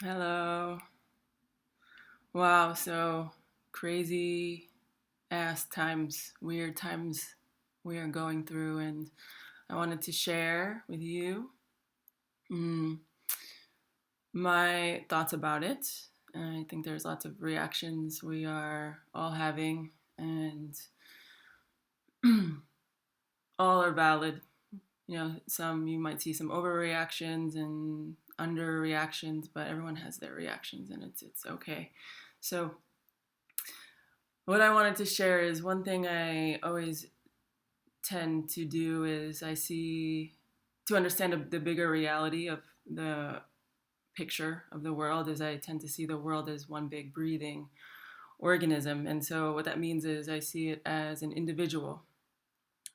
Hello. Wow, so crazy ass times, weird times we are going through, and I wanted to share with you mm, my thoughts about it. I think there's lots of reactions we are all having, and all are valid. Some you might see some overreactions and underreactions, but everyone has their reactions, and it's okay. So what I wanted to share is one thing I always tend to do is I see to understand the bigger reality of the picture of the world is I tend to see the world as one big breathing organism. And so what that means is I see it as an individual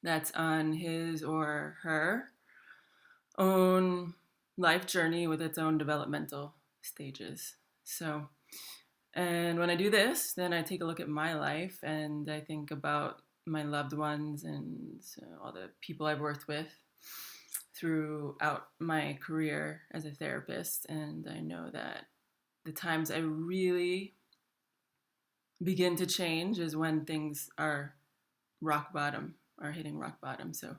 that's on his or her own life journey with its own developmental stages. And when I do this, then I take a look at my life and I think about my loved ones and all the people I've worked with throughout my career as a therapist. And I know that the times I really begin to change is when things are rock bottom, are hitting rock bottom. So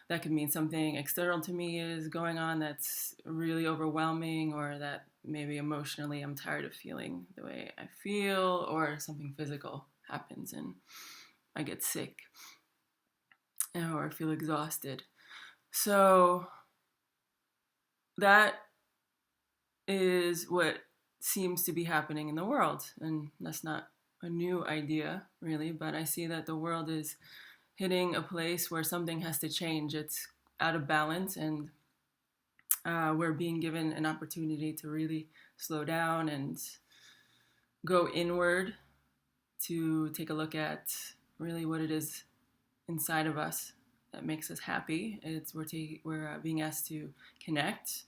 that could mean something external to me is going on that's really overwhelming, or that maybe emotionally I'm tired of feeling the way I feel, or something physical happens and I get sick or feel exhausted. So that is what seems to be happening in the world. And that's not a new idea, really, but I see that the world is hitting a place where something has to change. It's out of balance, and we're being given an opportunity to really slow down and go inward to take a look at really what it is inside of us that makes us happy. We're being asked to connect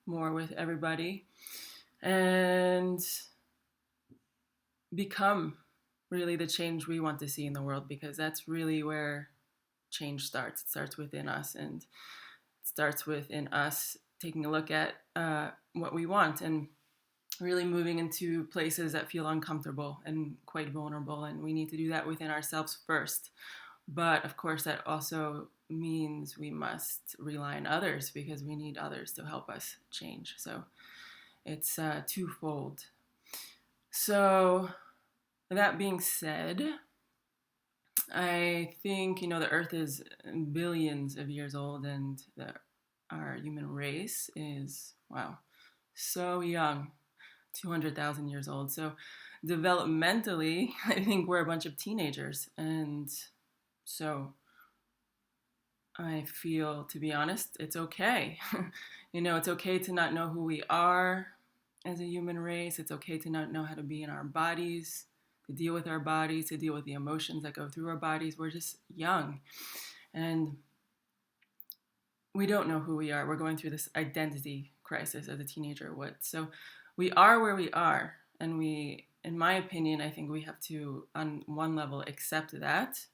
more with everybody and become really the change we want to see in the world, because that's really where change starts. It starts within us, and it starts within us taking a look at what we want and really moving into places that feel uncomfortable and quite vulnerable. And we need to do that within ourselves first. But of course, that also means we must rely on others, because we need others to help us change. So it's twofold. So that being said, I think, the Earth is billions of years old, and our human race is, wow, so young, 200,000 years old. So developmentally, I think we're a bunch of teenagers. And so I feel, to be honest, it's okay. It's okay to not know who we are as a human race. It's okay to not know how to be in our bodies, to deal with our bodies, to deal with the emotions that go through our bodies. We're just young, and we don't know who we are. We're going through this identity crisis as a teenager would. So we are where we are, and in my opinion, I think we have to, on one level, accept that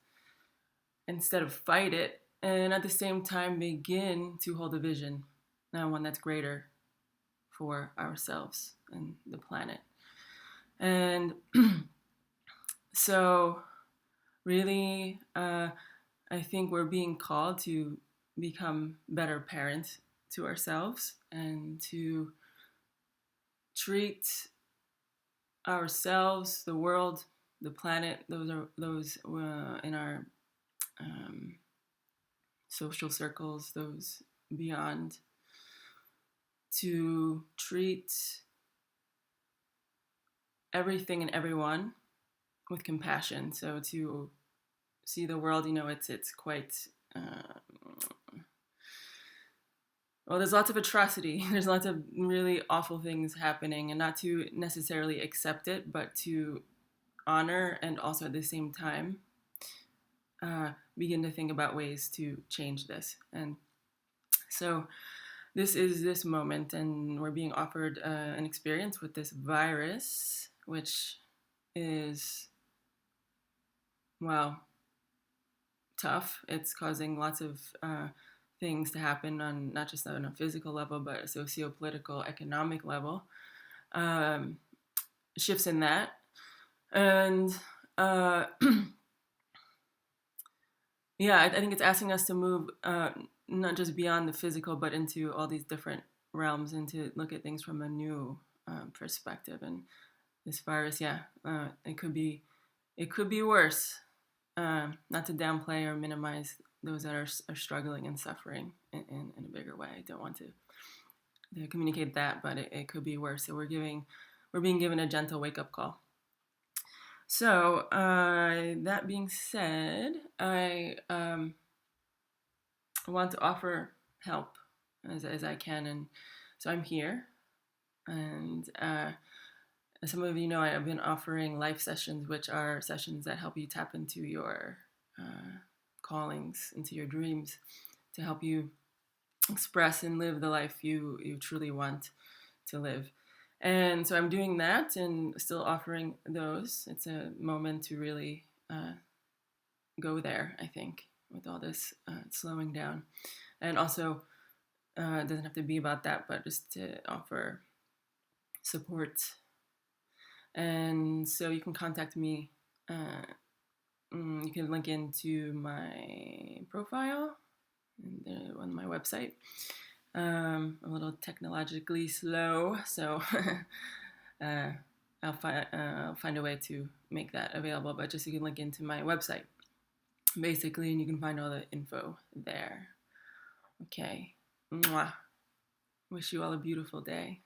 instead of fight it, and at the same time begin to hold a vision, now one that's greater for ourselves and the planet. And so really, I think we're being called to become better parents to ourselves and to treat ourselves, the world, the planet, those in our social circles, those beyond, to treat everything and everyone with compassion. So to see the world, it's quite well, there's lots of atrocity. There's lots of really awful things happening, and not to necessarily accept it, but to honor, and also at the same time begin to think about ways to change this. And so this is this moment, and we're being offered an experience with this virus, which is, well, tough. It's causing lots of things to happen on not just on a physical level, but a socio-political, economic level. um, shifts in that. And uh, yeah, I think it's asking us to move not just beyond the physical, but into all these different realms and to look at things from a new perspective. And this virus, yeah, it could be worse. Not to downplay or minimize those that are struggling and suffering in a bigger way. I don't want to communicate that, but it could be worse. So we're being given a gentle wake up call. So that being said, I want to offer help as I can, and so I'm here. And as some of you know, I've been offering life sessions, which are sessions that help you tap into your callings, into your dreams, to help you express and live the life you truly want to live. And so I'm doing that and still offering those. It's a moment to really go there, I think, with all this slowing down. And also, it doesn't have to be about that, but just to offer support. And so you can contact me. You can link into my profile on my website. I'm a little technologically slow, so I'll find a way to make that available. But just you can link into my website, basically, and you can find all the info there. Okay. Mwah. Wish you all a beautiful day.